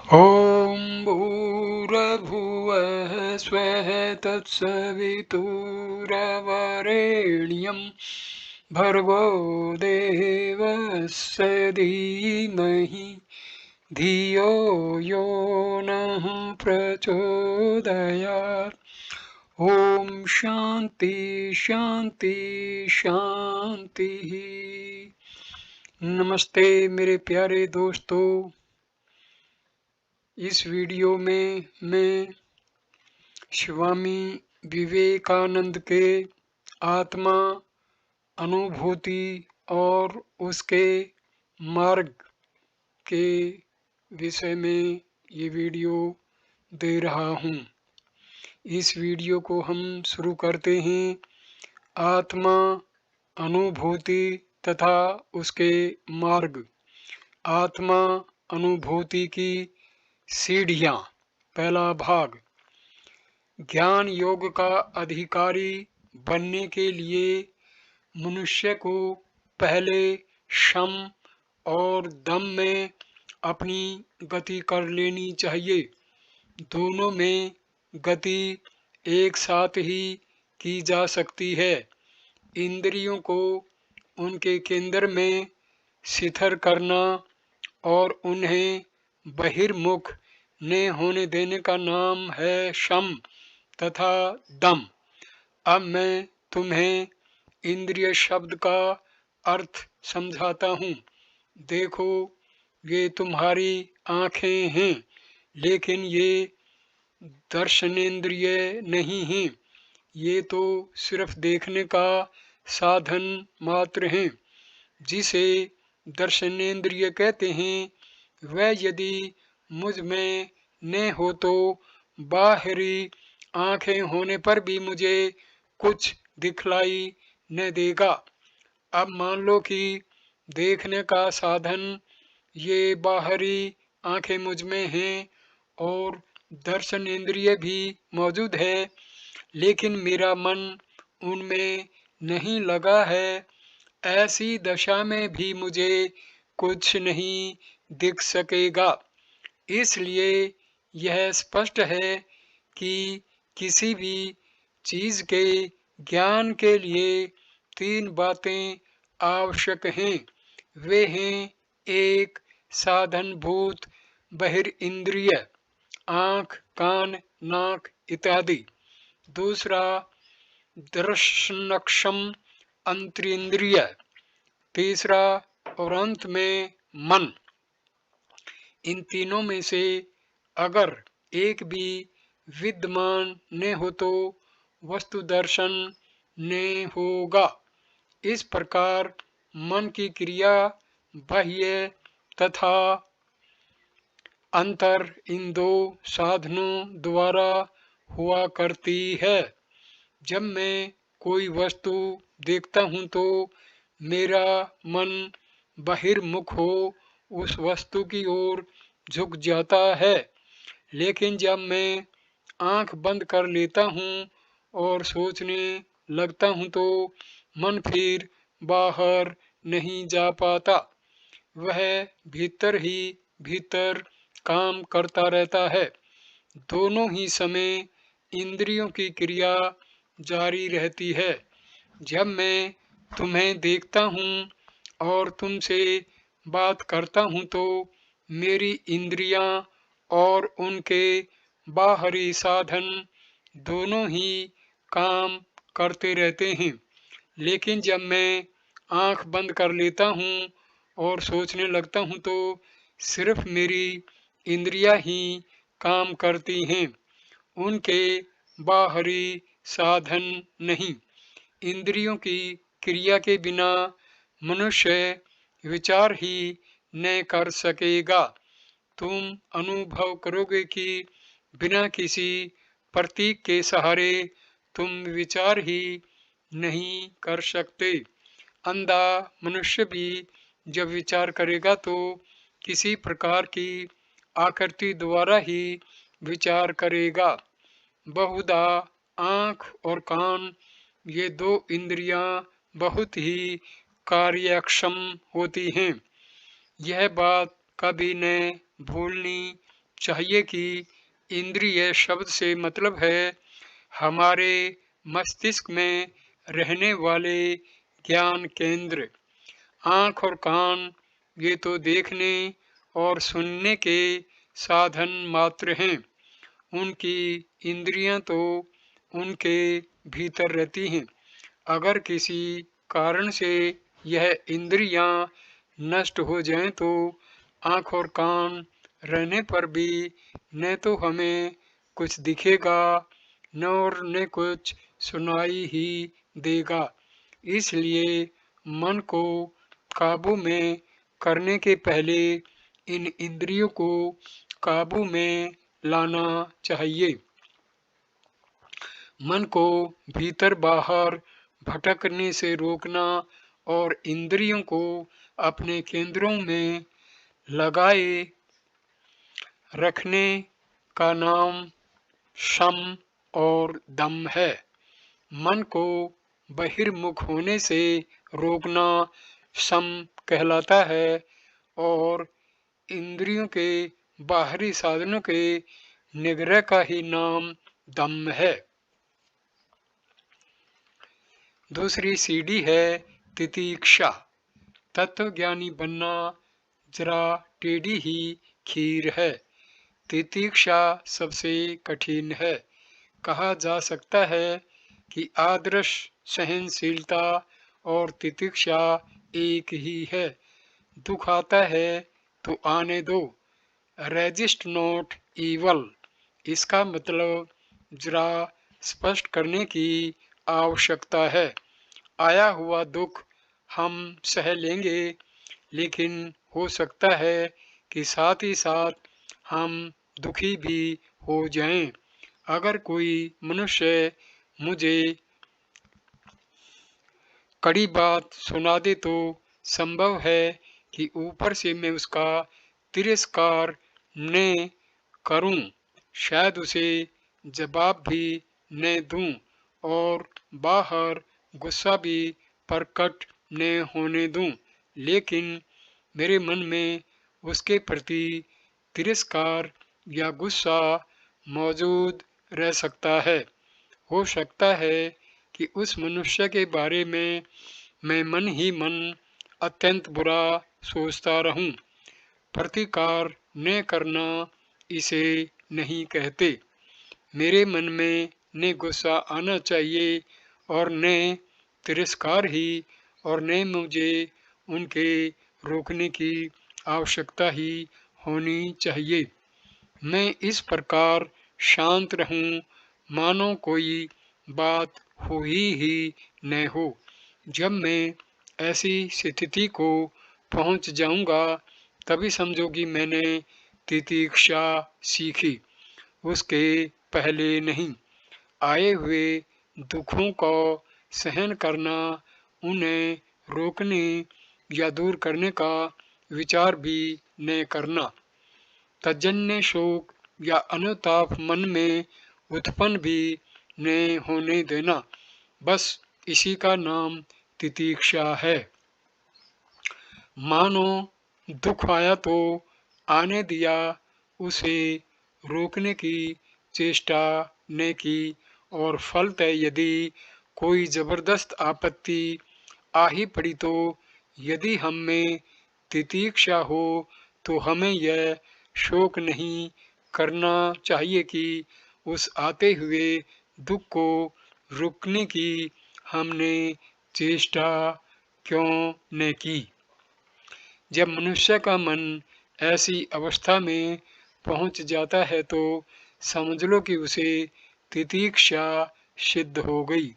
ॐ भूर्भुवः स्वः तत्सवितुर्वरेण्यं भर्गो देवस्य धीमहि धियो यो नः प्रचोदयात्। ओम शांति शांति शांति। नमस्ते मेरे प्यारे दोस्तों, इस वीडियो में मैं स्वामी विवेकानंद के आत्मा, अनुभूति और उसके मार्ग के विषय में ये वीडियो दे रहा हूँ। इस वीडियो को हम शुरू करते हैं आत्मा, अनुभूति तथा उसके मार्ग। आत्मा अनुभूति की सीढ़ियाँ। पहला भाग। ज्ञान योग का अधिकारी बनने के लिए मनुष्य को पहले शम और दम में अपनी गति कर लेनी चाहिए। दोनों में गति एक साथ ही की जा सकती है। इंद्रियों को उनके केंद्र में शिथिल करना और उन्हें बहिर्मुख न होने देने का नाम है शम तथा दम। अब मैं तुम्हें इंद्रिय शब्द का अर्थ समझाता हूँ। देखो, ये तुम्हारी आँखें हैं, लेकिन ये दर्शनेंद्रिय नहीं हैं। ये तो सिर्फ देखने का साधन मात्र हैं। जिसे दर्शनेंद्रिय कहते हैं, वह यदि मुझ में न हो तो बाहरी आंखें होने पर भी मुझे कुछ दिखलाई न देगा। अब मान लो कि देखने का साधन ये बाहरी आंखें मुझ में हैं और दर्शन इंद्रिय भी मौजूद है, लेकिन मेरा मन उनमें नहीं लगा है। ऐसी दशा में भी मुझे कुछ नहीं दिख सकेगा। इसलिए यह स्पष्ट है कि किसी भी चीज के ज्ञान के लिए तीन बातें आवश्यक हैं। वे हैं, एक, साधनभूत बहिर्इंद्रिय, आँख, कान, नाक इत्यादि। दूसरा, दर्शनक्षम अंतरिंद्रिय। तीसरा और अंत में मन। इन तीनों में से अगर एक भी विद्यमान न हो तो वस्तु दर्शन न होगा। इस प्रकार मन की क्रिया बाह्य तथा अंतर इन दो साधनों द्वारा हुआ करती है। जब मैं कोई वस्तु देखता हूँ तो मेरा मन बहिर्मुख हो उस वस्तु की ओर झुक जाता है, लेकिन जब मैं आंख बंद कर लेता हूँ और सोचने लगता हूँ तो मन फिर बाहर नहीं जा पाता। वह भीतर ही भीतर काम करता रहता है। दोनों ही समय इंद्रियों की क्रिया जारी रहती है। जब मैं तुम्हें देखता हूँ और तुमसे बात करता हूँ तो मेरी इंद्रियां और उनके बाहरी साधन दोनों ही काम करते रहते हैं, लेकिन जब मैं आंख बंद कर लेता हूँ और सोचने लगता हूँ तो सिर्फ मेरी इंद्रियां ही काम करती हैं, उनके बाहरी साधन नहीं। इंद्रियों की क्रिया के बिना मनुष्य विचार ही न कर सकेगा। तुम अनुभव करोगे कि बिना किसी प्रतीक के सहारे तुम विचार ही नहीं कर सकते। अंधा मनुष्य भी जब विचार करेगा तो किसी प्रकार की आकृति द्वारा ही विचार करेगा। बहुधा आँख और कान, ये दो इंद्रियां बहुत ही कार्यक्षम होती हैं। यह बात कभी न भूलनी चाहिए कि इंद्रिय शब्द से मतलब है हमारे मस्तिष्क में रहने वाले ज्ञान केंद्र। आँख और कान ये तो देखने और सुनने के साधन मात्र हैं। उनकी इंद्रियां तो उनके भीतर रहती हैं। अगर किसी कारण से यह इंद्रियां नष्ट हो जाएं तो आँख और कान रहने पर भी न तो हमें कुछ दिखेगा न और न कुछ सुनाई ही देगा। इसलिए मन को काबू में करने के पहले इन इंद्रियों को काबू में लाना चाहिए। मन को भीतर बाहर भटकने से रोकना और इंद्रियों को अपने केंद्रों में लगाए रखने का नाम शम और दम है। मन को बहिर्मुख होने से रोकना शम कहलाता है और इंद्रियों के बाहरी साधनों के निग्रह का ही नाम दम है। दूसरी सीढ़ी है तितीक्षा। तत्वज्ञानी बनना जरा टेढ़ी ही खीर है। तितीक्षा सबसे कठिन है। कहा जा सकता है कि आदर्श सहनशीलता और तितीक्षा एक ही है। दुख आता है तो आने दो, रेजिस्ट नॉट ईवल। इसका मतलब जरा स्पष्ट करने की आवश्यकता है। आया हुआ दुख हम सह लेंगे, लेकिन हो सकता है कि साथ ही साथ हम दुखी भी हो जाएं। अगर कोई मनुष्य मुझे कड़ी बात सुना दे तो संभव है कि ऊपर से मैं उसका तिरस्कार न करूं, शायद उसे जवाब भी न दूं और बाहर गुस्सा भी प्रकट न होने दूं, लेकिन मेरे मन में उसके प्रति तिरस्कार या गुस्सा मौजूद रह सकता है। हो सकता है कि उस मनुष्य के बारे में मैं मन ही मन अत्यंत बुरा सोचता रहूं। प्रतिकार न करना इसे नहीं कहते। मेरे मन में न गुस्सा आना चाहिए और न तिरस्कार ही, और न मुझे उनके रोकने की आवश्यकता ही होनी चाहिए। मैं इस प्रकार शांत रहूं मानो कोई बात हुई ही न हो। जब मैं ऐसी स्थिति को पहुंच जाऊंगा तभी समझो कि मैंने तितीक्षा सीखी, उसके पहले नहीं। आए हुए दुखों को सहन करना, उन्हें रोकने या दूर करने का विचार भी न करना, तजन्य शोक या अनुताप मन में उत्पन्न भी न होने देना, बस इसी का नाम तितीक्षा है। मानो दुख आया तो आने दिया, उसे रोकने की चेष्टा न की, और फलतः यदि कोई जबरदस्त आपत्ति आ ही पड़ी तो यदि हम में तितीक्षा हो तो हमें यह शोक नहीं करना चाहिए कि उस आते हुए दुख को रोकने की हमने चेष्टा क्यों न की। जब मनुष्य का मन ऐसी अवस्था में पहुंच जाता है तो समझ लो कि उसे तितीक्षा सिद्ध हो गई।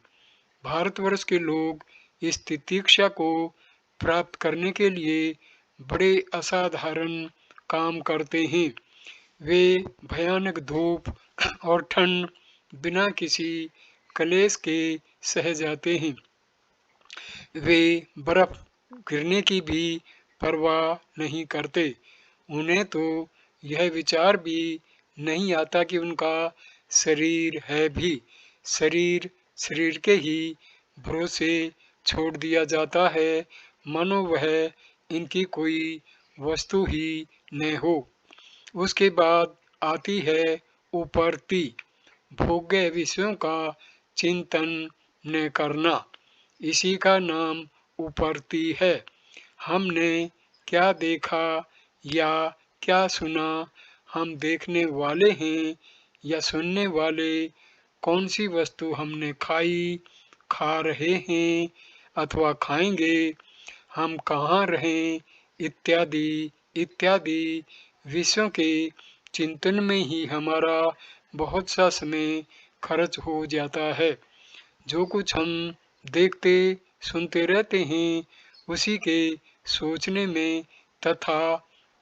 भारतवर्ष के लोग इस तितीक्षा को प्राप्त करने के लिए बड़े असाधारण काम करते हैं। वे भयानक धूप और ठंड बिना किसी क्लेश के सह जाते हैं। वे बर्फ गिरने की भी परवाह नहीं करते। उन्हें तो यह विचार भी नहीं आता कि उनका शरीर है भी। शरीर के ही भरोसे छोड़ दिया जाता है, मानो वह इनकी कोई वस्तु ही न हो। उसके बाद आती है उपरती। भोग्य विषयों का चिंतन न करना, इसी का नाम उपरती है। हमने क्या देखा या क्या सुना, हम देखने वाले हैं या सुनने वाले, कौन सी वस्तु हमने खाई, खा रहे हैं अथवा खाएंगे, हम कहाँ रहें, इत्यादि इत्यादि विषयों के चिंतन में ही हमारा बहुत सा समय खर्च हो जाता है। जो कुछ हम देखते सुनते रहते हैं, उसी के सोचने में तथा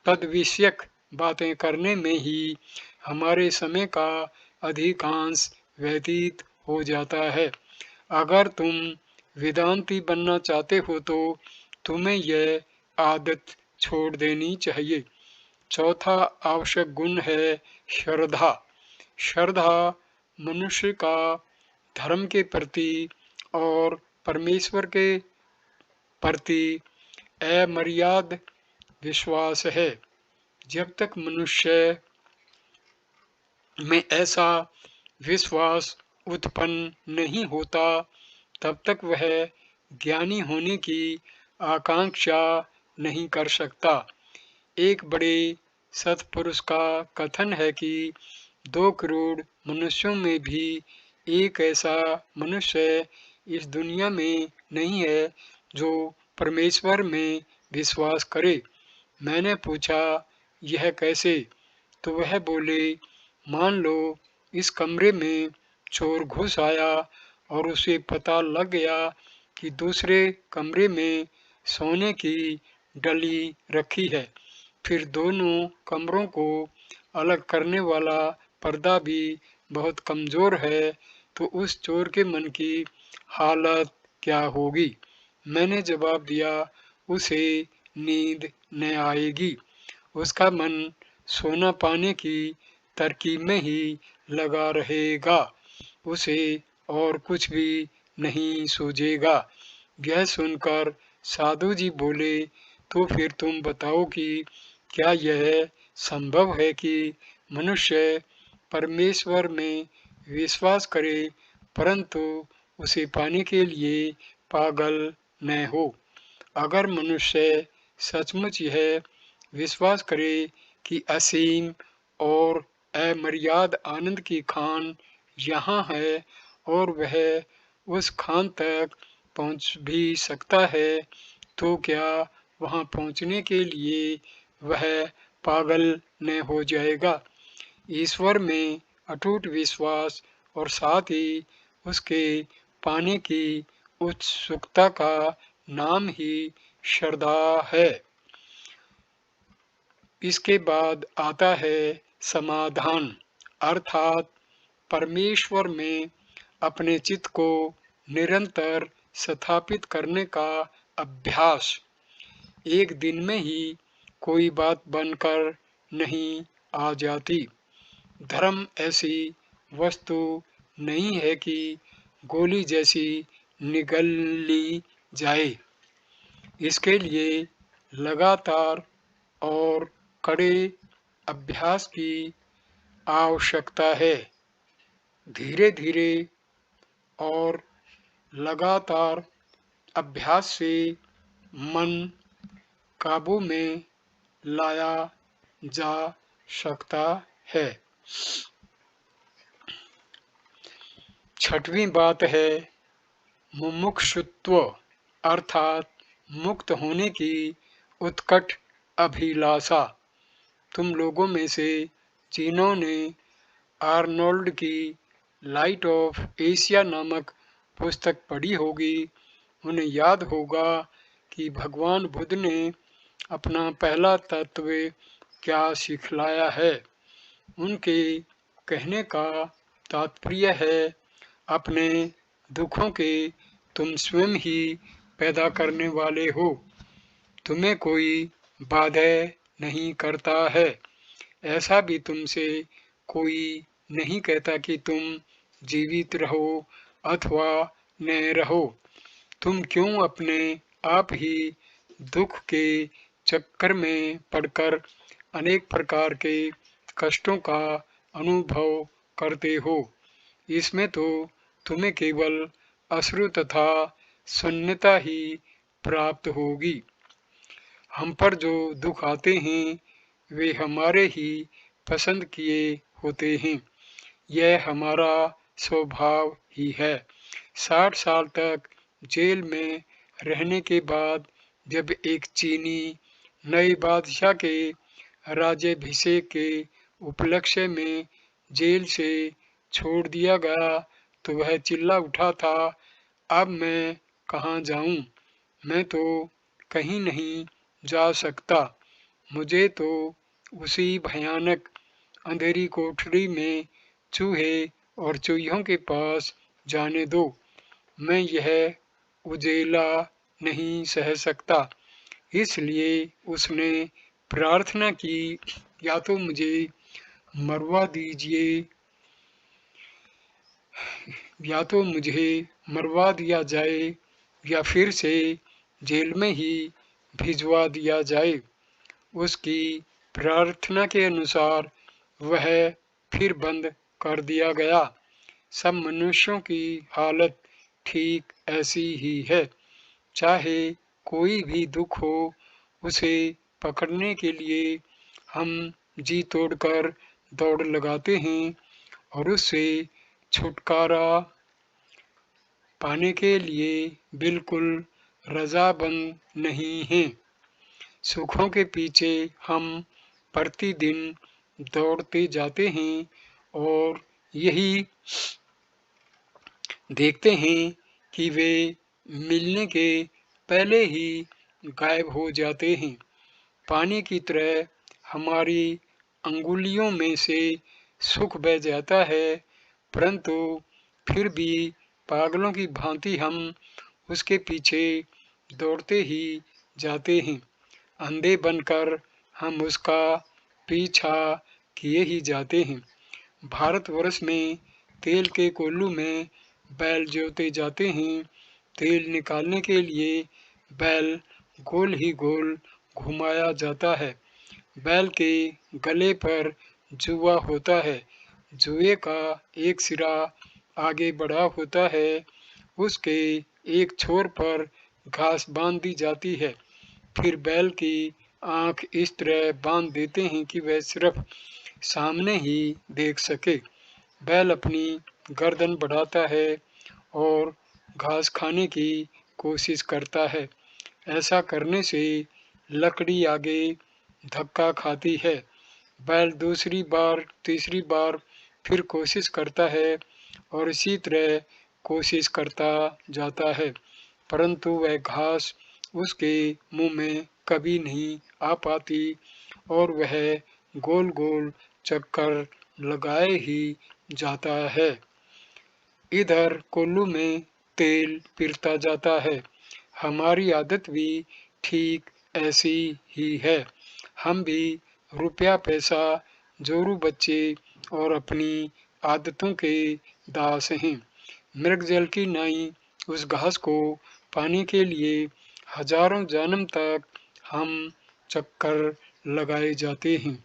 तद विषयक बातें करने में ही हमारे समय का अधिकांश व्यतीत हो जाता है। अगर तुम वेदांती बनना चाहते हो तो तुम्हें यह आदत छोड़ देनी चाहिए। चौथा आवश्यक गुण है श्रद्धा। श्रद्धा मनुष्य का धर्म के प्रति और परमेश्वर के प्रति अमर्याद विश्वास है। जब तक मनुष्य में ऐसा विश्वास उत्पन्न नहीं होता, तब तक वह ज्ञानी होने की आकांक्षा नहीं कर सकता। एक बड़े सत्पुरुष का कथन है कि 2 करोड़ मनुष्यों में भी एक ऐसा मनुष्य इस दुनिया में नहीं है जो परमेश्वर में विश्वास करे। मैंने पूछा, यह कैसे? तो वह बोले, मान लो इस कमरे में चोर घुस आया और उसे पता लग गया कि दूसरे कमरे में सोने की डली रखी है। फिर दोनों कमरों को अलग करने वाला पर्दा भी बहुत कमज़ोर है, तो उस चोर के मन की हालत क्या होगी? मैंने जवाब दिया, उसे नींद न आएगी। उसका मन सोना पाने की तरकीब में ही लगा रहेगा, उसे और कुछ भी नहीं सूझेगा। यह सुनकर साधु जी बोले, तो फिर तुम बताओ कि क्या यह संभव है कि मनुष्य परमेश्वर में विश्वास करे परंतु उसे पाने के लिए पागल न हो? अगर मनुष्य सचमुच यह विश्वास करे कि असीम और अमर्याद आनंद की खान यहाँ है और वह उस खान तक पहुँच भी सकता है, तो क्या वहाँ पहुँचने के लिए वह पागल न हो जाएगा? ईश्वर में अटूट विश्वास और साथ ही उसके पाने की उत्सुकता का नाम ही श्रद्धा है। इसके बाद आता है समाधान, अर्थात परमेश्वर में अपने चित्त को निरंतर स्थापित करने का अभ्यास। एक दिन में ही कोई बात बनकर नहीं आ जाती। धर्म ऐसी वस्तु नहीं है कि गोली जैसी निगल ली जाए। इसके लिए लगातार और कड़े अभ्यास की आवश्यकता है। धीरे धीरे और लगातार अभ्यास से मन काबू में लाया जा सकता है। छठवीं बात है मुमुक्षुत्व, अर्थात मुक्त होने की उत्कट अभिलाषा। तुम लोगों में से जिन्होंने आर्नोल्ड की लाइट ऑफ एशिया नामक पुस्तक पढ़ी होगी, उन्हें याद होगा कि भगवान बुद्ध ने अपना पहला तत्व क्या सिखलाया है। उनके कहने का तात्पर्य है, अपने दुखों के तुम स्वयं ही पैदा करने वाले हो, तुम्हें कोई बाधा नहीं करता है। ऐसा भी तुमसे कोई नहीं कहता कि तुम जीवित रहो अथवा न रहो। तुम क्यों अपने आप ही दुख के चक्कर में पड़कर अनेक प्रकार के कष्टों का अनुभव करते हो। इसमें तो तुम्हें केवल अश्रु तथा शून्यता ही प्राप्त होगी। हम पर जो दुख आते हैं वे हमारे ही पसंद किए होते हैं। यह हमारा स्वभाव ही है। 60 साल तक जेल में रहने के बाद जब एक चीनी नए बादशाह के राज्याभिषेक के उपलक्ष्य में जेल से छोड़ दिया गया तो वह चिल्ला उठा था, अब मैं कहाँ जाऊं? मैं तो कहीं नहीं जा सकता। मुझे तो उसी भयानक अंधेरी कोठरी में चूहे और चूहियों के पास जाने दो। मैं यह उजेला नहीं सह सकता। इसलिए उसने प्रार्थना की, या तो मुझे मरवा दीजिए, या तो मुझे मरवा दिया जाए या फिर से जेल में ही भिजवा दिया जाए। उसकी प्रार्थना के अनुसार वह फिर बंद कर दिया गया। सब मनुष्यों की हालत ठीक ऐसी ही है। चाहे कोई भी दुख हो, उसे पकड़ने के लिए हम जी तोड़कर दौड़ लगाते हैं और उससे छुटकारा पाने के लिए बिल्कुल रजामंद नहीं हैं। सुखों के पीछे हम प्रतिदिन दौड़ते जाते हैं और यही देखते हैं कि वे मिलने के पहले ही गायब हो जाते हैं। पानी की तरह हमारी अंगुलियों में से सुख बह जाता है, परंतु फिर भी पागलों की भांति हम उसके पीछे दौड़ते ही जाते हैं। अंधे बनकर हम उसका पीछा किए ही जाते हैं। भारतवर्ष में तेल के कोल्हू में बैल जोते जाते हैं। तेल निकालने के लिए बैल गोल ही गोल घुमाया जाता है। बैल के गले पर जुआ होता है। जुए का एक सिरा आगे बढ़ा होता है। उसके एक छोर पर घास बांध दी जाती है। फिर बैल की आंख इस तरह बांध देते हैं कि वह सिर्फ सामने ही देख सके। बैल अपनी गर्दन बढ़ाता है और घास खाने की कोशिश करता है। ऐसा करने से लकड़ी आगे धक्का खाती है। बैल दूसरी बार, तीसरी बार फिर कोशिश करता है और इसी तरह कोशिश करता जाता है, परंतु वह घास उसके मुंह में कभी नहीं आ पाती और वह गोल गोल चक्कर लगाए ही जाता है। इधर कोल्हू में तेल पिरता जाता है। हमारी आदत भी ठीक ऐसी ही है। हम भी रुपया पैसा, जोरू बच्चे और अपनी आदतों के दास हैं। मृग जल की नाई उस घास को पाने के लिए हजारों जन्म तक हम चक्कर लगाए जाते हैं,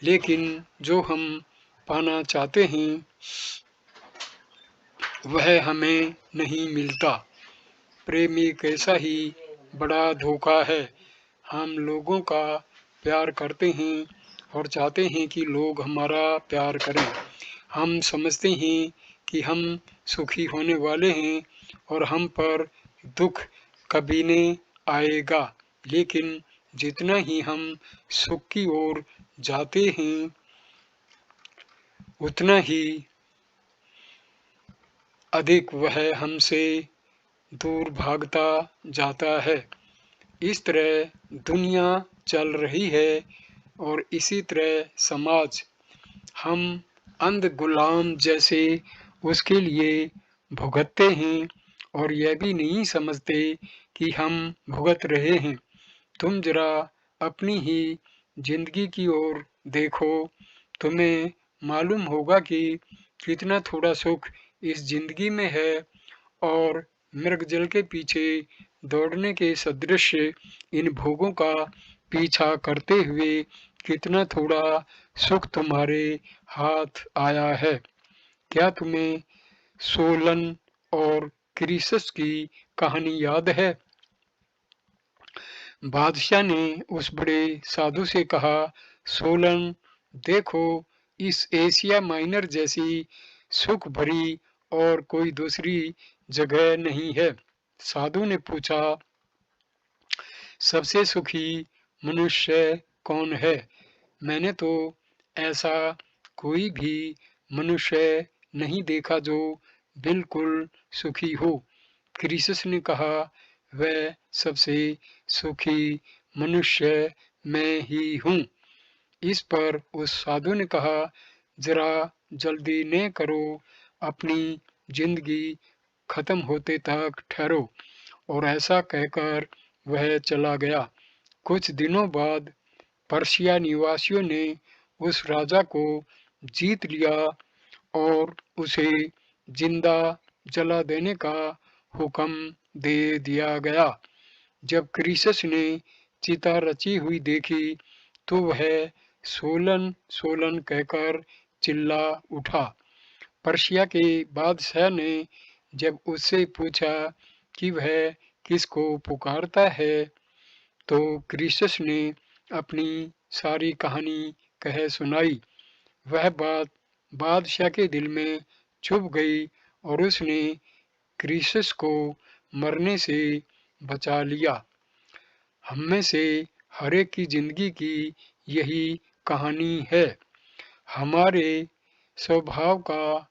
लेकिन जो हम पाना चाहते हैं वह हमें नहीं मिलता। प्रेम एक ऐसा ही बड़ा धोखा है। हम लोगों का प्यार करते हैं और चाहते हैं कि लोग हमारा प्यार करें। हम समझते हैं कि हम सुखी होने वाले हैं और हम पर दुख कभी नहीं आएगा, लेकिन जितना ही हम सुख की ओर जाते हैं उतना ही अधिक वह हमसे दूर भागता जाता है। इस तरह दुनिया चल रही है और इसी तरह समाज। हम अंध गुलाम जैसे उसके लिए भुगतते हैं और यह भी नहीं समझते कि हम भुगत रहे हैं। तुम जरा अपनी ही जिंदगी की ओर देखो, तुम्हें मालूम होगा कि कितना थोड़ा सुख इस जिंदगी में है और मृग जल के पीछे दौड़ने के सदृश इन भोगों का पीछा करते हुए कितना थोड़ा सुख तुम्हारे हाथ आया है। क्या तुम्हें सोलन और क्रीसस की कहानी याद है? बादशाह ने उस बड़े साधु से कहा, सोलन, देखो, इस एशिया माइनर जैसी सुख भरी और कोई दूसरी जगह नहीं है। साधु ने पूछा, सबसे सुखी मनुष्य कौन है? मैंने तो ऐसा कोई भी मनुष्य नहीं देखा जो बिल्कुल सुखी हो। क्रीसस ने कहा, वह सबसे सुखी मनुष्य मैं ही हूँ। इस पर उस साधु ने कहा, जरा जल्दी न करो, अपनी जिंदगी खत्म होते तक ठहरो। और ऐसा कहकर वह चला गया। कुछ दिनों बाद पर्शिया निवासियों ने उस राजा को जीत लिया और उसे जिंदा जला देने का हुक्म दे दिया गया। जब क्रीसस ने चिता रची हुई देखी तो वह सोलन सोलन कहकर चिल्ला उठा। पर्शिया के बादशाह ने जब उससे पूछा कि वह किसको पुकारता है, तो क्रीसस ने अपनी सारी कहानी कह सुनाई। वह बात बादशाह के दिल में चुभ गई और उसने क्रीसस को मरने से बचा लिया। हममें से हर एक की जिंदगी की यही कहानी है। हमारे स्वभाव का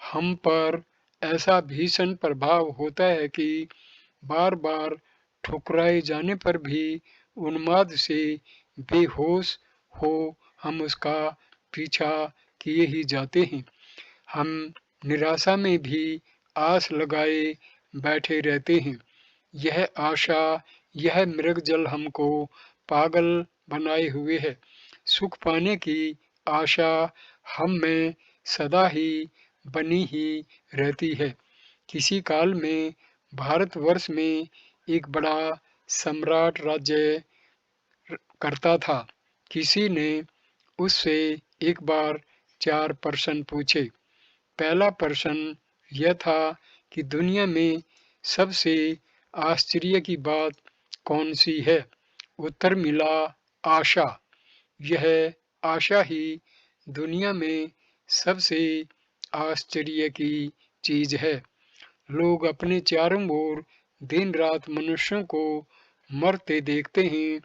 हम पर ऐसा भीषण प्रभाव होता है कि बार बार ठुकराए जाने पर भी उन्माद से बेहोश हो हम उसका पीछा किए ही जाते हैं। हम निराशा में भी आस लगाए बैठे रहते हैं। यह आशा, यह मृगजल हमको पागल बनाए हुए है। सुख पाने की आशा हम में सदा ही बनी ही रहती है। किसी काल में भारतवर्ष में एक बड़ा सम्राट राज्य करता था। किसी ने उससे एक बार 4 प्रश्न पूछे। पहला प्रश्न यह था कि दुनिया में सबसे आश्चर्य की बात कौन सी है? उत्तर मिला, आशा। यह आशा ही दुनिया में सबसे आश्चर्य की चीज है। लोग अपने चारों ओर दिन रात मनुष्यों को मरते देखते हैं,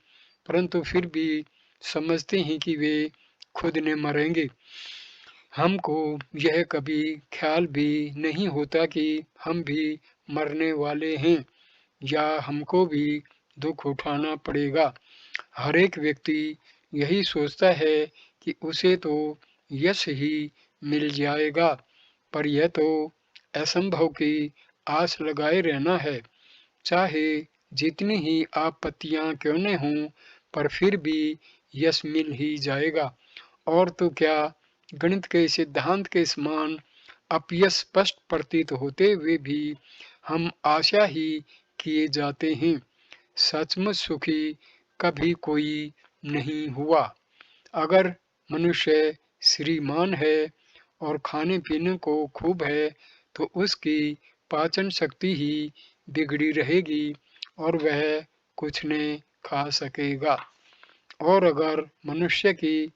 परंतु फिर भी समझते हैं कि वे खुद ने मरेंगे। हमको यह कभी ख्याल भी नहीं होता कि हम भी मरने वाले हैं या हमको भी दुख उठाना पड़ेगा। हर एक व्यक्ति यही सोचता है कि उसे तो यश ही मिल जाएगा, पर यह तो असंभव की आस लगाए रहना है। चाहे जितनी ही आपत्तियां क्यों न हों, पर फिर भी यश मिल ही जाएगा। और तो क्या, गणित के सिद्धांत के समान अपयश स्पष्ट प्रतीत होते हुए भी हम आशा ही किए जाते हैं। सचमुच सुखी कभी कोई नहीं हुआ। अगर मनुष्य श्रीमान है और खाने पीने को खूब है, तो उसकी पाचन शक्ति ही बिगड़ी रहेगी और वह कुछ नहीं खा सकेगा। और अगर मनुष्य की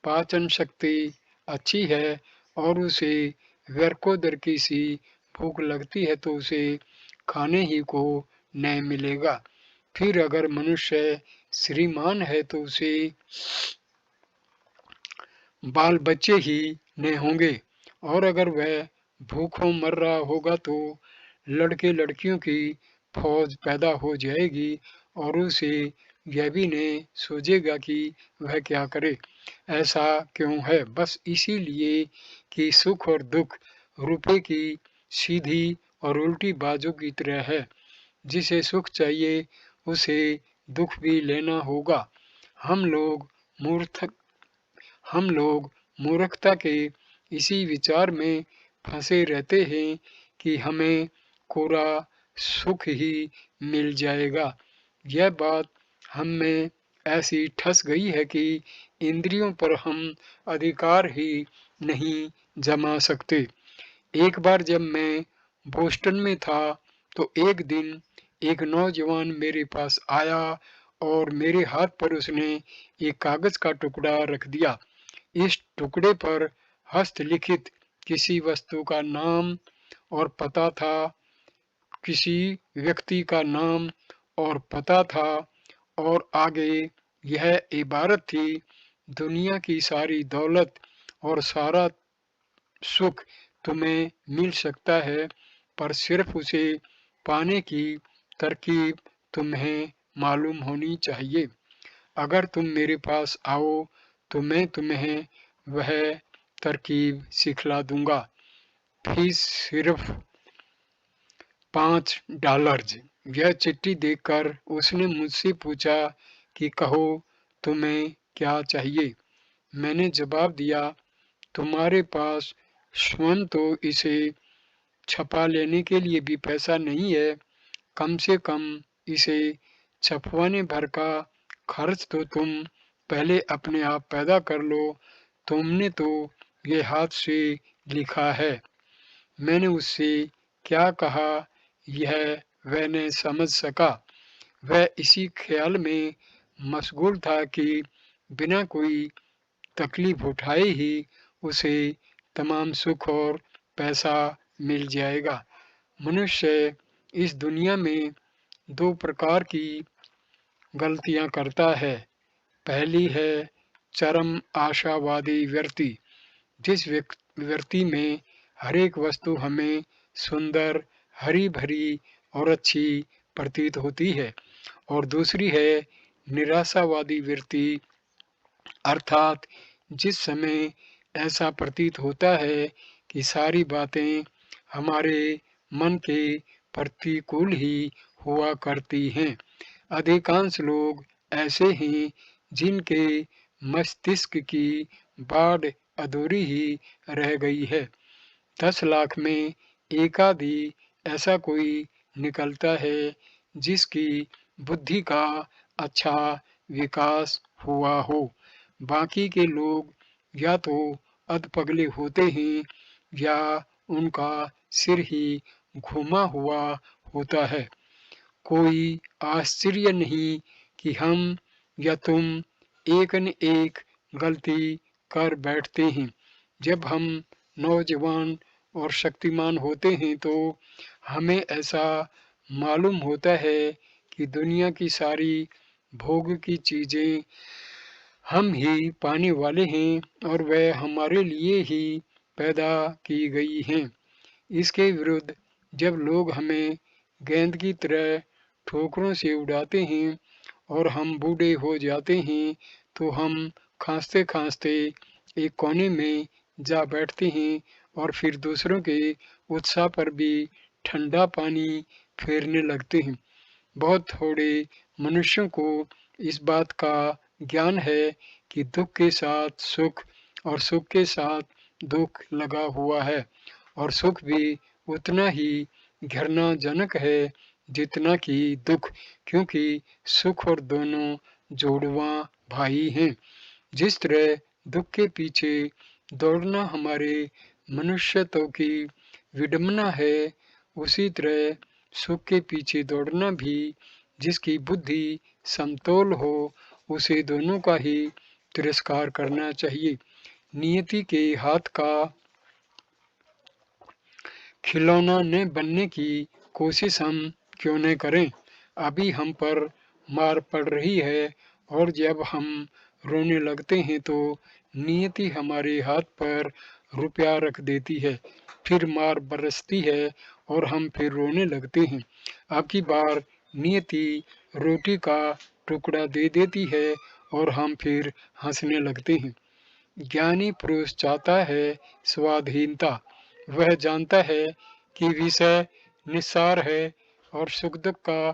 पाचन शक्ति अच्छी है और उसे व्यर्कोदर की सी भूख लगती है, तो उसे खाने ही को नहीं मिलेगा। फिर अगर मनुष्य श्रीमान है तो उसे बाल बच्चे ही नहीं होंगे, और अगर वह भूखों मर रहा होगा तो लड़के लड़कियों की फौज पैदा हो जाएगी और उसे यह भी नहीं सोचेगा कि वह क्या करे। ऐसा क्यों है? बस इसीलिए कि सुख और दुख रुपए की सीधी और उल्टी बाजू की तरह है। जिसे सुख चाहिए उसे दुख भी लेना होगा। हम लोग मूर्ख हम लोग मूर्खता के इसी विचार में फंसे रहते हैं कि हमें कोरा सुख ही मिल जाएगा। यह बात हम में ऐसी ठस गई है कि इंद्रियों पर हम अधिकार ही नहीं जमा सकते। एक बार जब मैं बोस्टन में था तो एक दिन एक नौजवान मेरे पास आया और मेरे हाथ पर उसने एक कागज का टुकड़ा रख दिया। इस टुकड़े पर हस्तलिखित किसी वस्तु का नाम और पता था, किसी व्यक्ति का नाम और पता था, और आगे यह इबारत थी, दुनिया की सारी दौलत और सारा सुख तुम्हें मिल सकता है, पर सिर्फ उसे पाने की तरकीब तुम्हें मालूम होनी चाहिए। अगर तुम मेरे पास आओ तो मैं तुम्हें वह तरकीब सिखला दूंगा। फीस सिर्फ $5। यह चिट्ठी देखकर उसने मुझसे पूछा कि कहो तुम्हें क्या चाहिए। मैंने जवाब दिया, तुम्हारे पास स्वयं तो इसे छपा लेने के लिए भी पैसा नहीं है, कम से कम इसे छपवाने भर का खर्च तो तुम पहले अपने आप पैदा कर लो। तुमने तो ये हाथ से लिखा है। मैंने उससे क्या कहा यह वह न समझ सका। वह इसी ख्याल में मशगूल था कि बिना कोई तकलीफ उठाए ही उसे तमाम सुख और पैसा मिल जाएगा। मनुष्य इस दुनिया में दो प्रकार की गलतियां करता है। पहली है चरम आशावादी व्यक्ति, जिस व्यक्ति में हर एक वस्तु हमें सुंदर, हरी भरी और अच्छी प्रतीत होती है। और दूसरी है निराशावादी व्यक्ति, अर्थात जिस समय ऐसा प्रतीत होता है कि सारी बातें हमारे मन के प्रतिकूल ही हुआ करती हैं। अधिकांश लोग ऐसे हैं जिनके मस्तिष्क की बाढ़ अधूरी ही रह गई है। 10 लाख में एक आधी ऐसा कोई निकलता है जिसकी बुद्धि का अच्छा विकास हुआ हो। बाकी के लोग या तो अधपगले होते हैं या उनका सिर ही घुमा हुआ होता है। कोई आश्चर्य नहीं कि हम या तुम एक न एक गलती कर बैठते हैं। जब हम नौजवान और शक्तिमान होते हैं तो हमें ऐसा मालूम होता है कि दुनिया की सारी भोग की चीजें हम ही पाने वाले हैं और वह हमारे लिए ही पैदा की गई हैं। इसके विरुद्ध जब लोग हमें गेंद की तरह ठोकरों से उड़ाते हैं और हम बूढ़े हो जाते हैं तो हम खांसते खांसते एक कोने में जा बैठते हैं और फिर दूसरों के उत्साह पर भी ठंडा पानी फेरने लगते हैं। बहुत थोड़े मनुष्यों को इस बात का ज्ञान है कि दुख के साथ सुख और सुख के साथ दुख लगा हुआ है, और सुख भी उतना ही घृणाजनक है जितना कि दुख, क्योंकि सुख और दोनों जोड़वा भाई हैं। जिस तरह दुख के पीछे दौड़ना हमारे मनुष्यत्व की विडंबना है, उसी तरह सुख के पीछे दौड़ना भी जिसकी बुद्धि समतोल हो, उसे दोनों का ही तिरस्कार करना चाहिए। नियति के हाथ का खिलौना न बनने की कोशिश हम क्यों न करें। अभी हम पर मार पड़ रही है और जब हम रोने लगते हैं तो नियति हमारे हाथ पर रुपया रख देती है, फिर मार बरसती है और हम फिर रोने लगते हैं। अब की बार नियति रोटी का टुकड़ा दे देती है और हम फिर हंसने लगते हैं। ज्ञानी पुरुष चाहता है स्वाधीनता। वह जानता है कि विषय निस्सार है और सुख दुख का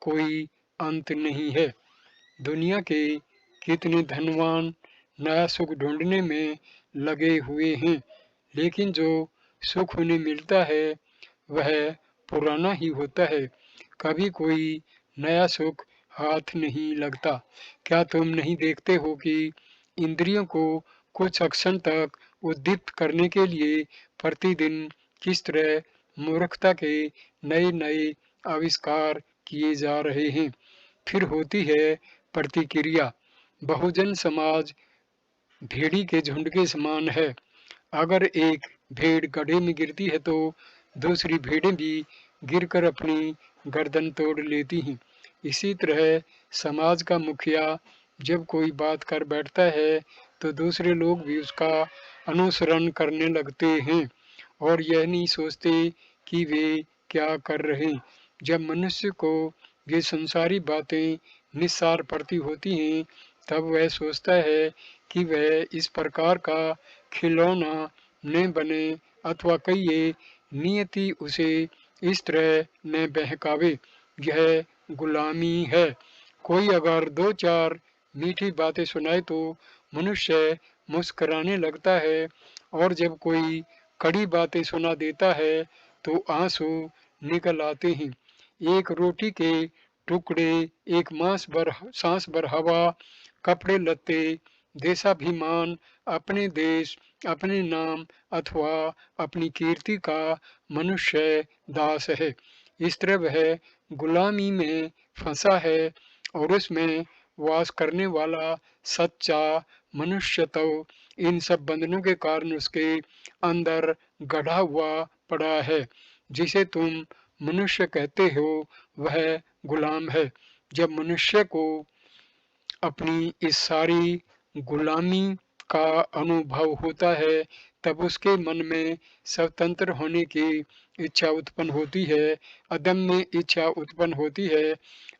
कोई अंत नहीं है। दुनिया के कितने धनवान नया सुख ढूंढने में लगे हुए हैं, लेकिन जो सुख उन्हें मिलता है वह पुराना ही होता है। कभी कोई नया सुख हाथ नहीं लगता। क्या तुम नहीं देखते हो कि इंद्रियों को कुछ क्षण तक उद्दीप्त करने के लिए प्रतिदिन किस तरह मूर्खता के नए नए आविष्कार किए जा रहे हैं। फिर होती है प्रतिक्रिया। बहुजन समाज भेड़ी के झुंड के समान है। अगर एक भेड़ गड्ढे में गिरती है तो दूसरी भेड़ें भी गिरकर अपनी गर्दन तोड़ लेती हैं। इसी तरह समाज का मुखिया जब कोई बात कर बैठता है तो दूसरे लोग भी उसका अनुसरण करने लगते हैं और यह नहीं सोचते कि वे क्या कर रहे हैं। जब मनुष्य को ये संसारी बातें निस्सार पड़ती होती हैं तब वह सोचता है कि वह इस प्रकार का खिलौना न बने अथवा कहिए नियति उसे इस तरह न बहकावे। यह गुलामी है। कोई अगर दो चार मीठी बातें सुनाए तो मनुष्य मुस्कुराने लगता है और जब कोई कड़ी बातें सुना देता है तो आंसू निकल आते हैं। एक रोटी के टुकड़े, एक सांस भर हवा, कपड़े लत्ते, देशाभिमान, अपने देश, अपने नाम अथवा अपनी कीर्ति का मनुष्य दास है। इस तरह वह गुलामी में फंसा है और उसमें वास करने वाला सच्चा मनुष्य तो इन सब बंधनों के कारण उसके अंदर गढ़ा हुआ पड़ा है। जिसे तुम मनुष्य कहते हो वह गुलाम है। जब मनुष्य को अपनी इस सारी गुलामी का अनुभव होता है तब उसके मन में स्वतंत्र होने की इच्छा उत्पन्न होती है, अदम्य इच्छा उत्पन्न होती है।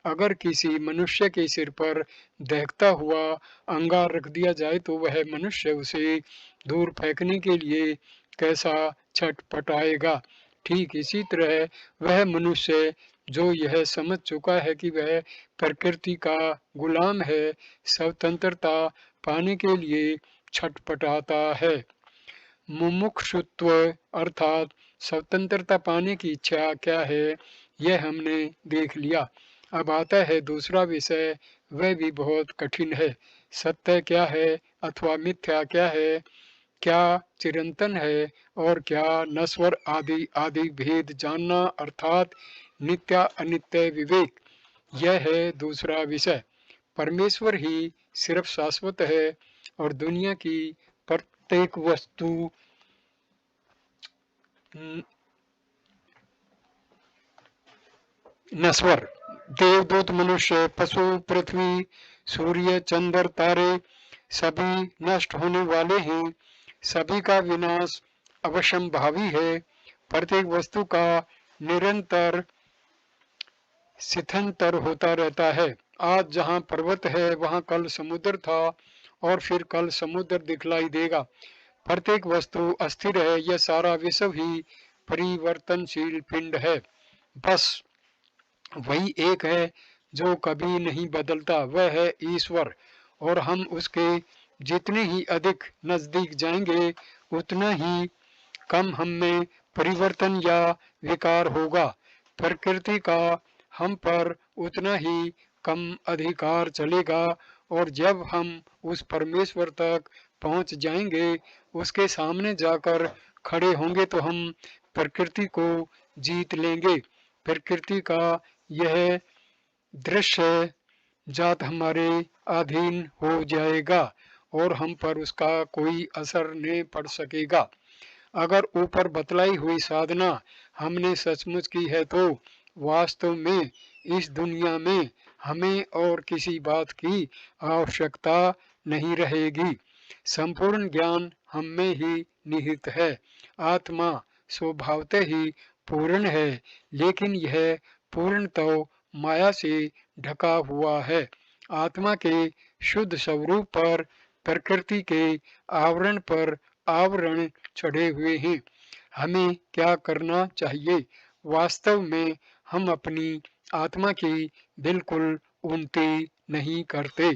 अगर किसी मनुष्य के सिर पर दहकता हुआ अंगार रख दिया जाए तो वह मनुष्य उसे दूर फेंकने के लिए कैसा छटपटाएगा। ठीक इसी तरह वह मनुष्य जो यह समझ चुका है कि वह प्रकृति का गुलाम है, स्वतंत्रता पाने के लिए छटपटाता है। मुमुक्षुत्व अर्थात स्वतंत्रता पाने की इच्छा क्या है, यह हमने देख लिया। अब आता है दूसरा विषय, वह भी बहुत कठिन है। सत्य क्या है अथवा मिथ्या क्या है, क्या चिरंतन है और क्या नश्वर आदि आदि भेद जानना अर्थात नित्य अनित्य विवेक, यह है दूसरा विषय। परमेश्वर ही सिर्फ शाश्वत है और दुनिया की प्रत्येक वस्तु नश्वर। देवदूत, मनुष्य, पशु, पृथ्वी, सूर्य, चंद्र, तारे सभी नष्ट होने वाले हैं। सभी का विनाश अवश्यंभावी है। प्रत्येक वस्तु का निरंतर शिथंतर होता रहता है। आज जहाँ पर्वत है वहाँ कल समुद्र था और फिर कल समुद्र दिखलाई देगा। प्रत्येक वस्तु अस्थिर है। यह सारा विश्व ही परिवर्तनशील पिंड है। बस वही एक है जो कभी नहीं बदलता, वह है ईश्वर। और हम उसके जितने ही अधिक नजदीक जाएंगे उतना ही कम हम में परिवर्तन या विकार होगा। प्रकृति का हम पर उतना ही कम अधिकार चलेगा और जब हम उस परमेश्वर तक पहुंच जाएंगे, उसके सामने जाकर खड़े होंगे तो हम प्रकृति को जीत लेंगे। प्रकृति का यह दृश्य जात हमारे अधीन हो जाएगा और हम पर उसका कोई असर नहीं पड़ सकेगा। अगर ऊपर बतलाई हुई साधना हमने सचमुच की है तो वास्तव में इस दुनिया में हमें और किसी बात की आवश्यकता नहीं रहेगी। संपूर्ण ज्ञान हम में ही निहित है। आत्मा स्वभावतः ही पूर्ण है, लेकिन यह पूर्ण तो माया से ढका हुआ है। आत्मा के शुद्ध स्वरूप पर प्रकृति के आवरण पर आवरण चढ़े हुए हैं। हमें क्या करना चाहिए? वास्तव में हम अपनी आत्मा की बिल्कुल उन्नति नहीं करते।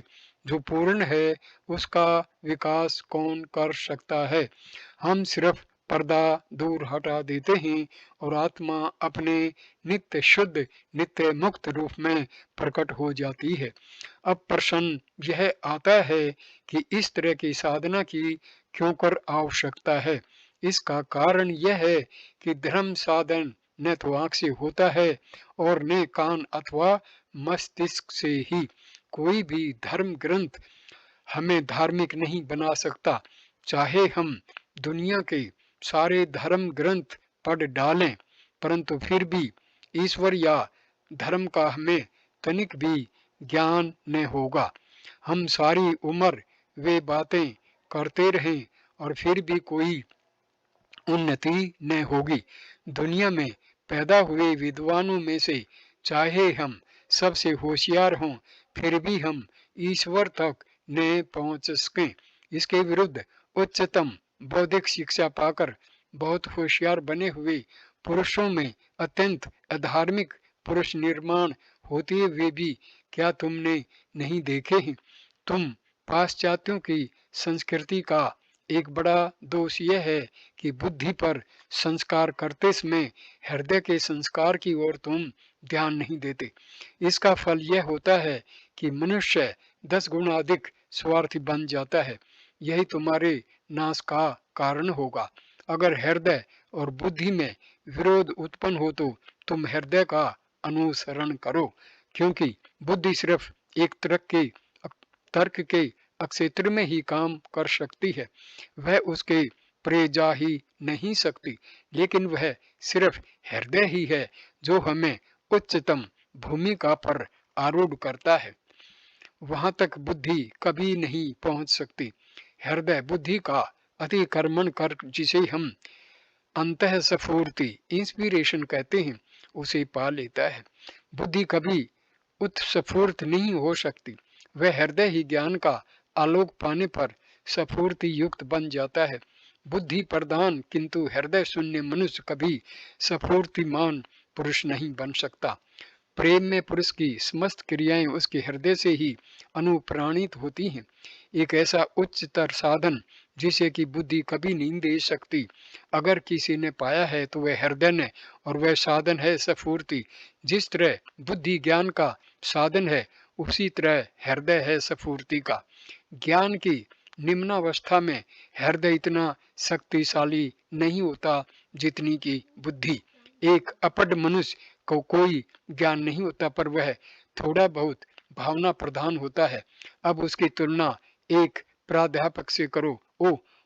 जो पूर्ण है उसका विकास कौन कर सकता है? हम सिर्फ पर्दा दूर हटा देते हैं और आत्मा अपने नित्य शुद्ध नित्य मुक्त रूप में प्रकट हो जाती है। अब प्रश्न यह आता है कि इस तरह की साधना की क्यों कर आवश्यकता है। इसका कारण यह है कि धर्म साधन न तो आंख से होता है और न कान अथवा मस्तिष्क से ही। कोई भी धर्म ग्रंथ हमें धार्मिक नहीं बना सकता। चाहे हम दुनिया के सारे धर्म ग्रंथ पढ़ डालें, परंतु फिर भी ईश्वर या धर्म का हमें तनिक भी ज्ञान न होगा। हम सारी उम्र वे बातें करते रहें और फिर भी कोई उन्नति न होगी। दुनिया में पैदा हुए विद्वानों में से चाहे हम सबसे होशियार हों, फिर भी हम ईश्वर तक न पहुंच सकें। इसके विरुद्ध उच्चतम बौद्धिक शिक्षा पाकर बहुत होशियार बने हुए पुरुषों में अत्यंत अधार्मिक पुरुष निर्माण होते हुए भी क्या तुमने नहीं देखे हैं? तुम पाश्चात्यों की संस्कृति का एक बड़ा दोष यह है कि बुद्धि पर संस्कार करते समय हृदय के संस्कार की ओर तुम ध्यान नहीं देते। इसका फल यह होता है कि मनुष्य 10 गुना अधिक स्वार्थी बन जाता है। यही तुम्हारे नाश का कारण होगा। अगर हृदय और बुद्धि में विरोध उत्पन्न हो तो तुम हृदय का अनुसरण करो, क्योंकि बुद्धि सिर्फ एक तर्क के क्षेत्र में ही काम कर सकती है। वह उसके परे जा ही नहीं सकती, लेकिन वह सिर्फ हृदय ही है जो हमें उच्चतम भूमिका पर आरूढ़ करता है। वहां तक बुद्धि कभी नहीं पहुंच सकती। हृदय बुद्धि का अतिक्रमण कर जिसे हम अंतः स्फूर्ति इंस्पिरेशन कहते हैं, उसे पा लेता है। बुद्धि कभी उत्स्फूर्त नहीं हो सकती। वह हृदय ही ज्ञान का आलोक पाने पर स्फूर्ति युक्त बन जाता है। बुद्धि प्रधान किंतु हृदय शून्य मनुष्य कभी स्फूर्तिमान पुरुष नहीं बन सकता। प्रेम में पुरुष की समस्त क्रियाएं उसके हृदय से ही अनुप्राणित होती हैं। एक ऐसा उच्चतर साधन जिसे कि बुद्धि कभी नहीं दे सकती, अगर किसी ने पाया है तो वह हृदय ने, और वह साधन है स्फूर्ति। जिस तरह बुद्धि ज्ञान का साधन है, उसी तरह हृदय है स्फूर्ति का। ज्ञान की निम्नावस्था में हृदय इतना शक्तिशाली नहीं होता जितनी की बुद्धि। एक अपढ़ मनुष्य को कोई ज्ञान नहीं होता, पर वह थोड़ा बहुत भावना प्रधान होता है। अब उसकी तुलना एक प्राध्यापक से करो।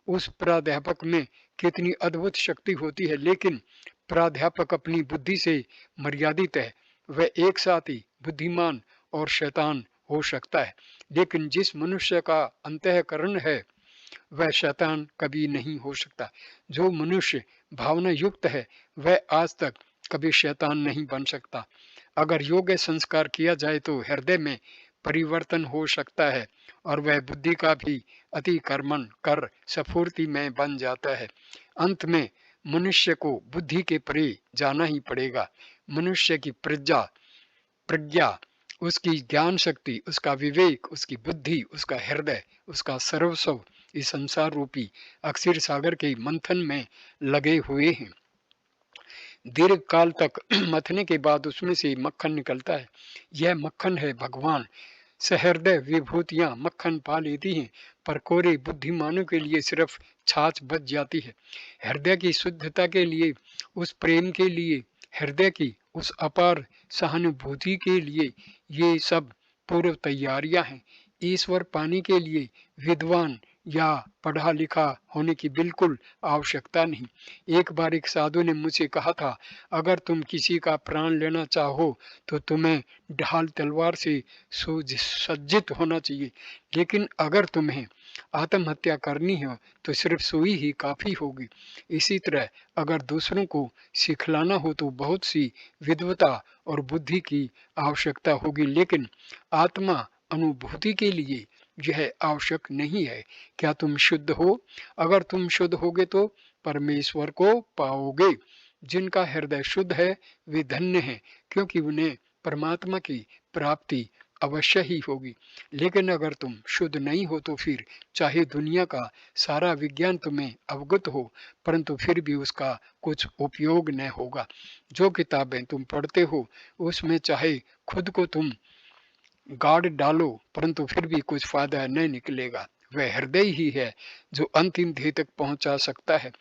उस प्राध्यापक में कितनी अद्भुत शक्ति होती है, लेकिन प्राध्यापक अपनी बुद्धि से मर्यादित है। वह एक साथ ही बुद्धिमान और शैतान हो सकता है, लेकिन जिस मनुष्य का अंतःकरण है वह शैतान कभी नहीं हो सकता। जो मनुष्य भावना युक्त है वह आज तक कभी शैतान नहीं बन सकता। अगर योग्य संस्कार किया जाए तो हृदय में परिवर्तन हो सकता है और वह बुद्धि का भी अतिक्रमण कर स्फूर्ति में बन जाता है। अंत में मनुष्य को बुद्धि के परे जाना ही पड़ेगा। मनुष्य की प्रज्ञा, उसकी ज्ञान शक्ति, उसका विवेक, उसकी बुद्धि, उसका हृदय, उसका सर्वस्व इस संसार रूपी अक्षीर सागर के मंथन में लगे हुए हैं। दीर्घ काल तक मथने के बाद उसमें से मक्खन निकलता है। यह मक्खन है भगवान। सहृदय विभूतियां मक्खन पा लेती हैं, पर कोरे बुद्धिमानों के लिए सिर्फ छाछ बच जाती है। हृदय की शुद्धता के लिए, उस प्रेम के लिए, हृदय की उस अपार सहानुभूति के लिए ये सब पूर्व तैयारियां हैं। ईश्वर पाने के लिए विद्वान या पढ़ा लिखा होने की बिल्कुल आवश्यकता नहीं। एक बार एक साधु ने मुझे कहा था, अगर तुम किसी का प्राण लेना चाहो तो तुम्हें ढाल तलवार से सुसज्जित होना चाहिए, लेकिन अगर तुम्हें आत्महत्या करनी हो तो सिर्फ सुई ही काफी होगी। इसी तरह अगर दूसरों को सिखलाना हो तो बहुत सी विद्वता और बुद्धि की आवश्यकता होगी, लेकिन आत्मा अनुभूति के लिए यह आवश्यक नहीं है। क्या तुम शुद्ध हो? अगर तुम शुद्ध होगे तो परमेश्वर को पाओगे। जिनका हृदय शुद्ध है वे धन्य हैं, क्योंकि उन्हें परमात्मा की प्राप्ति अवश्य ही होगी। लेकिन अगर तुम शुद्ध नहीं हो तो फिर चाहे दुनिया का सारा विज्ञान तुम्हें अवगत हो, परंतु फिर भी उसका कुछ उपयोग न होगा। जो किताबें तुम पढ़ते हो उसमें चाहे खुद को तुम गाड़ डालो, परंतु फिर भी कुछ फायदा न निकलेगा। वह हृदय ही है जो अंतिम ध्येय तक पहुंचा सकता है।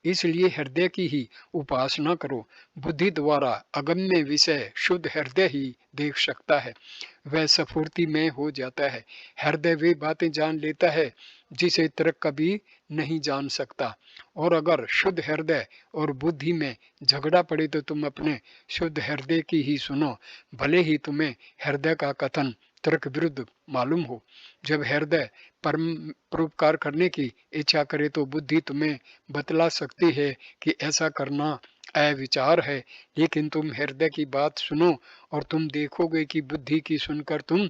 इसलिए हृदय की ही उपासना करो। बुद्धि द्वारा अगम्य विषय शुद्ध हृदय ही देख सकता है। वह स्फूर्ति में हो जाता है। हृदय वे बातें जान लेता है जिसे तर्क कभी नहीं जान सकता। और अगर शुद्ध हृदय और बुद्धि में झगड़ा पड़े तो तुम अपने शुद्ध हृदय की ही सुनो, भले ही तुम्हें हृदय का कथन तर्क विरुद्ध मालूम हो। जब हृदय परम परोपकार करने की इच्छा करे तो बुद्धि तुम्हें बतला सकती है कि ऐसा करना अविचार है, लेकिन तुम हृदय की बात सुनो और तुम देखोगे कि बुद्धि की सुनकर तुम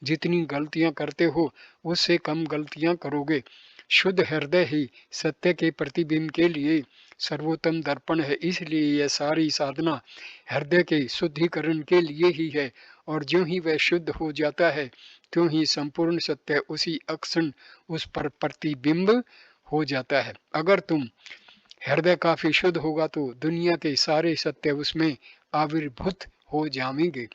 जितनी गलतियां करते हो उससे कम गलतियां करोगे। शुद्ध हृदय ही सत्य के प्रतिबिंब के लिए सर्वोत्तम दर्पण है। इसलिए यह सारी साधना हृदय के शुद्धिकरण के लिए ही है, और ज्यों ही वह शुद्ध हो जाता है त्यों ही संपूर्ण सत्य उसी अक्षण उस पर प्रतिबिंब हो जाता है। अगर तुम हृदय काफी शुद्ध होगा तो दुनिया के सारे सत्य उसमें आविर्भूत हो जाएंगे।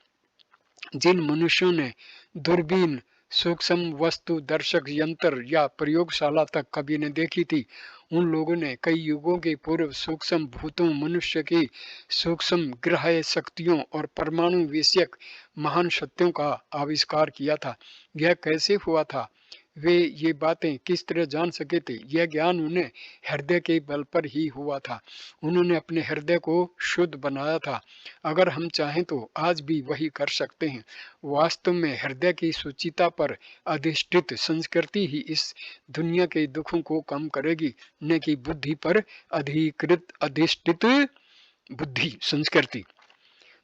जिन मनुष्यों ने दूरबीन, सूक्ष्म वस्तु दर्शक यंत्र या प्रयोगशाला तक कभी न देखी थी, उन लोगों ने कई युगों के पूर्व सूक्ष्म भूतों, मनुष्य की सूक्ष्म ग्रह शक्तियों और परमाणु विषयक महान सत्यों का आविष्कार किया था। यह कैसे हुआ था, वे ये बातें किस तरह जान सके थे? यह ज्ञान उन्हें हृदय के बल पर ही हुआ था। उन्होंने अपने हृदय को शुद्ध बनाया था। अगर हम चाहें तो आज भी वही कर सकते हैं। वास्तव में हृदय की शुचिता पर अधिष्ठित संस्कृति ही इस दुनिया के दुखों को कम करेगी, न कि बुद्धि पर अधिष्ठित बुद्धि संस्कृति।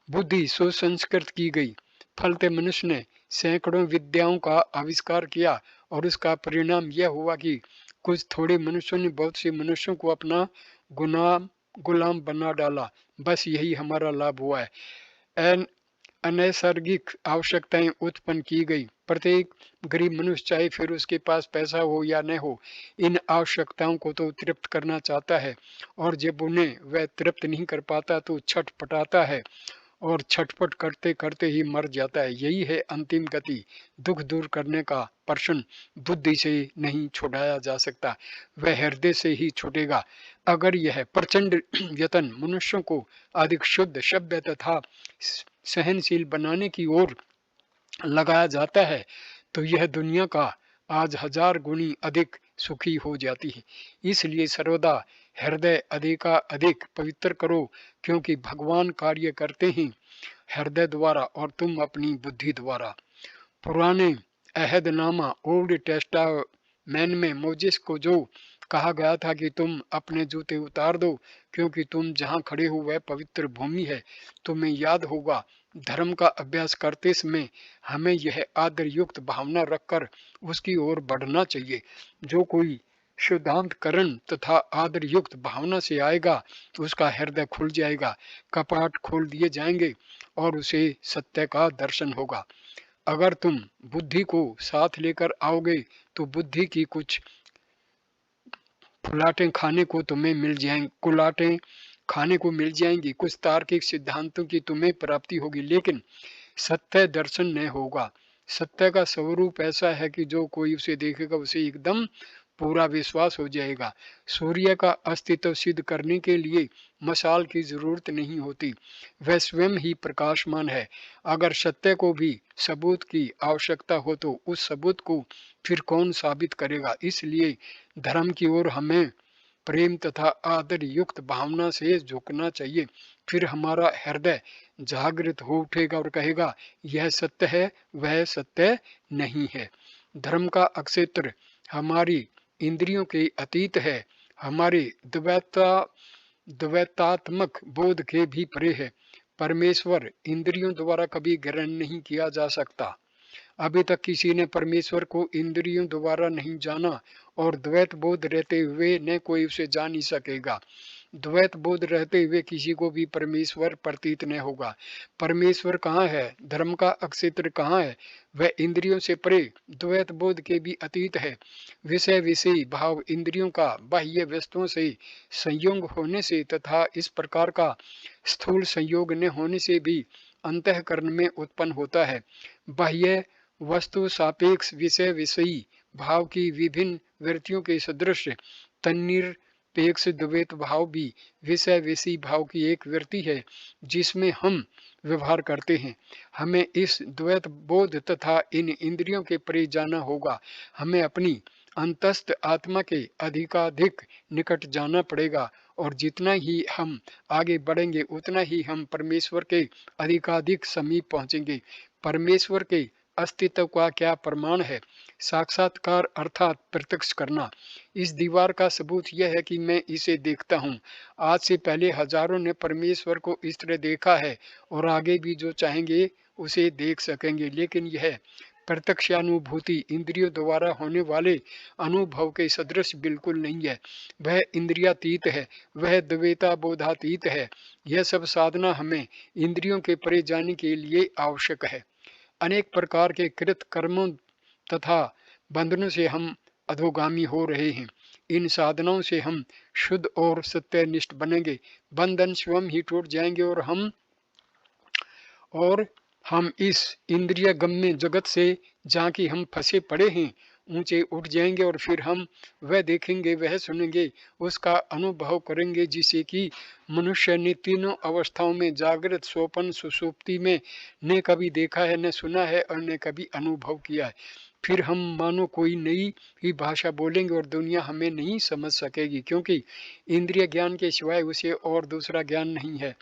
बुद्धि सुसंस्कृत की गई, फलते मनुष्य ने सैकड़ों विद्याओं का आविष्कार किया और उसका परिणाम यह हुआ कि कुछ थोड़े मनुष्यों ने बहुत से मनुष्यों को अपना गुलाम बना डाला। बस यही हमारा लाभ हुआ है। अनैसर्गिक आवश्यकताएं उत्पन्न की गई। प्रत्येक गरीब मनुष्य, चाहे फिर उसके पास पैसा हो या न हो, इन आवश्यकताओं को तो तृप्त करना चाहता है, और जब उन्हें वह तृप्त नहीं कर पाता तो छटपटाता है और छटपट करते करते ही मर जाता है। यही है अंतिम गति। दुख दूर करने का प्रश्न बुद्धि से नहीं छुड़ाया जा सकता, वह हृदय से ही छूटेगा। अगर यह प्रचंड यत्न मनुष्यों को अधिक शुद्ध, सभ्य तथा सहनशील बनाने की ओर लगाया जाता है तो यह दुनिया का आज 1000 गुनी अधिक सुखी हो जाती है। इसलिए सर्वदा हृदय अधिक पवित्र करो, क्योंकि भगवान कार्य करते हैं हृदय द्वारा और तुम अपनी बुद्धि द्वारा। पुराने अहदनामा ओल्ड टेस्टामेंट में मोजिस को जो कहा गया था कि तुम अपने जूते उतार दो क्योंकि तुम जहाँ खड़े हो वह पवित्र भूमि है, तुम्हें याद होगा धर्म का अभ्यास करते समय हमें यह आदर युक्त भावना रखकर उसकी ओर बढ़ना चाहिए। जो कोई शुद्धांतकरण तथा आदर युक्त भावना से आएगा तो उसका हृदय खुल जाएगा, कपाट खोल दिए जाएंगे और उसे सत्य का दर्शन होगा। अगर तुम बुद्धि को साथ लेकर आओगे तो बुद्धि की कुछ कुलाटें खाने को तुम्हें मिल जाएंगी, कुलाटें खाने को मिल जाएंगी, कुछ तार्किक सिद्धांतों की तुम्हें प्राप्ति होगी, लेकिन सत्य दर्शन नहीं होगा। सत्य का स्वरूप ऐसा है कि जो कोई उसे देखेगा उसे एकदम पूरा विश्वास हो जाएगा। सूर्य का अस्तित्व सिद्ध करने के लिए मशाल की जरूरत नहीं होती, वह स्वयं ही प्रकाशमान है। अगर सत्य को भी सबूत की आवश्यकता हो तो उस सबूत को फिर कौन साबित करेगा? इसलिए धर्म की ओर हमें प्रेम तथा आदर युक्त भावना से झुकना चाहिए। फिर हमारा हृदय जागृत हो उठेगा और कहेगा यह सत्य है, वह सत्य नहीं है। धर्म का अक्षेत्र हमारी इंद्रियों के अतीत है, हमारे द्वैतात्मक बोध के भी परे है। परमेश्वर इंद्रियों द्वारा कभी ग्रहण नहीं किया जा सकता। अभी तक किसी ने परमेश्वर को इंद्रियों द्वारा नहीं जाना और द्वैत बोध रहते हुए न कोई उसे जान ही सकेगा। द्वैत बोध रहते हुए किसी को भी परमेश्वर प्रतीत न होगा। परमेश्वर कहाँ है? धर्म का अक्षेत्र कहाँ है? वह इंद्रियों से परे, द्वैत बोध के भी अतीत है। विषय विषयी भाव इंद्रियों का बाह्य वस्तुओं से संयोग होने से तथा इस प्रकार का स्थूल संयोग न होने से भी अंतःकरण में उत्पन्न होता है। बाह्य वस्तु सापेक्ष विषय विषयी भाव की विभिन्न वृत्तियों के सदृश तन्निरपेक्ष द्वैत भाव भी विषय विषयी भाव की एक वृत्ति है जिसमें हम व्यवहार करते हैं। हमें इस द्वैत बोध तथा इन इंद्रियों के परे जाना होगा। हमें अपनी अंतस्थ आत्मा के अधिकाधिक निकट जाना पड़ेगा और जितना ही हम आगे बढ़ेंगे उतना ही हम परमेश्वर के अधिकाधिक समीप पहुंचेंगे। परमेश्वर के अस्तित्व का क्या प्रमाण है? साक्षात्कार अर्थात प्रत्यक्ष करना। इस दीवार का सबूत यह है कि मैं इसे देखता हूँ। आज से पहले हजारों ने परमेश्वर को इस तरह देखा है और आगे भी जो चाहेंगे उसे देख सकेंगे, लेकिन यह प्रत्यक्षानुभूति इंद्रियों द्वारा होने वाले अनुभव के सदृश बिल्कुल नहीं है। वह इंद्रियातीत है, वह द्वैता बोधातीत है। यह सब साधना हमें इंद्रियों के परे जाने के लिए आवश्यक है। अनेक प्रकार के कृत कर्मों तथा बंधनों से हम अधोगामी हो रहे हैं। इन साधनाओं से हम शुद्ध और सत्यनिष्ठ बनेंगे। बंधन स्वयं ही टूट जाएंगे और हम इस इंद्रिय गम्य जगत से जहाँ की हम फंसे पड़े हैं ऊंचे उठ जाएंगे और फिर हम वह देखेंगे, वह सुनेंगे, उसका अनुभव करेंगे जिसे कि मनुष्य ने तीनों अवस्थाओं में जागृत, स्वप्न, सुषुप्ति में न कभी देखा है, न सुना है और न कभी अनुभव किया है। फिर हम मानो कोई नई ही भाषा बोलेंगे और दुनिया हमें नहीं समझ सकेगी, क्योंकि इंद्रिय ज्ञान के सिवाय उसे और दूसरा ज्ञान नहीं है।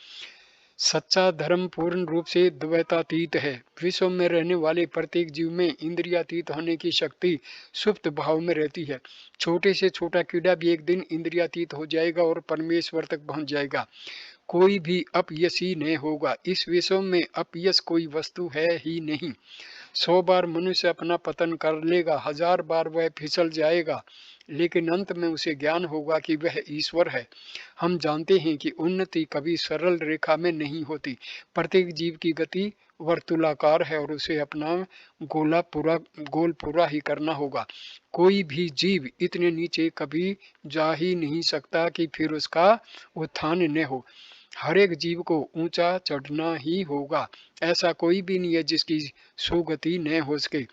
सच्चा धर्म पूर्ण रूप से द्वैतातीत है। विश्व में रहने वाले प्रत्येक जीव में इंद्रियातीत होने की शक्ति सुप्त भाव में रहती है। छोटे से छोटा कीड़ा भी एक दिन इंद्रियातीत हो जाएगा और परमेश्वर तक पहुंच जाएगा। कोई भी अपयशी नहीं होगा। इस विश्व में अपयश कोई वस्तु है ही नहीं। 100 बार मनुष्य अपना पतन कर लेगा, 1000 बार वह फिसल जाएगा, लेकिन अंत में उसे ज्ञान होगा कि वह ईश्वर है। हम जानते हैं कि उन्नति कभी सरल रेखा में नहीं होती। प्रत्येक जीव की गति वर्तुलाकार है और उसे अपना गोल पूरा ही करना होगा। कोई भी जीव इतने नीचे कभी जा ही नहीं सकता कि फिर उसका उत्थान न हो। हर एक जीव को ऊंचा चढ़ना ही होगा। ऐसा कोई भी नहीं है जिसकी सुगति न हो सके।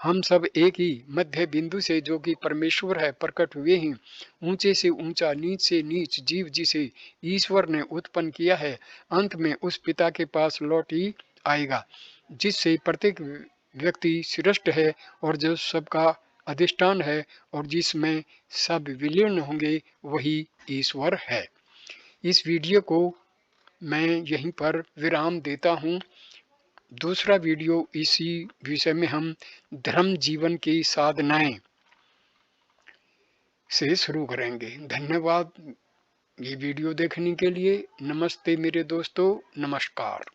हम सब एक ही मध्य बिंदु से, जो कि परमेश्वर है, प्रकट हुए हैं। ऊंचे से ऊंचा, नीच से नीच जीव जिसे ईश्वर ने उत्पन्न किया है, अंत में उस पिता के पास लौट ही आएगा जिससे प्रत्येक व्यक्ति श्रेष्ठ है और जो सबका अधिष्ठान है और जिसमें सब विलीन होंगे वही ईश्वर है। इस वीडियो को मैं यहीं पर विराम देता हूँ। दूसरा वीडियो इसी विषय में हम धर्म जीवन की साधनाएं से शुरू करेंगे। धन्यवाद ये वीडियो देखने के लिए। नमस्ते मेरे दोस्तों, नमस्कार।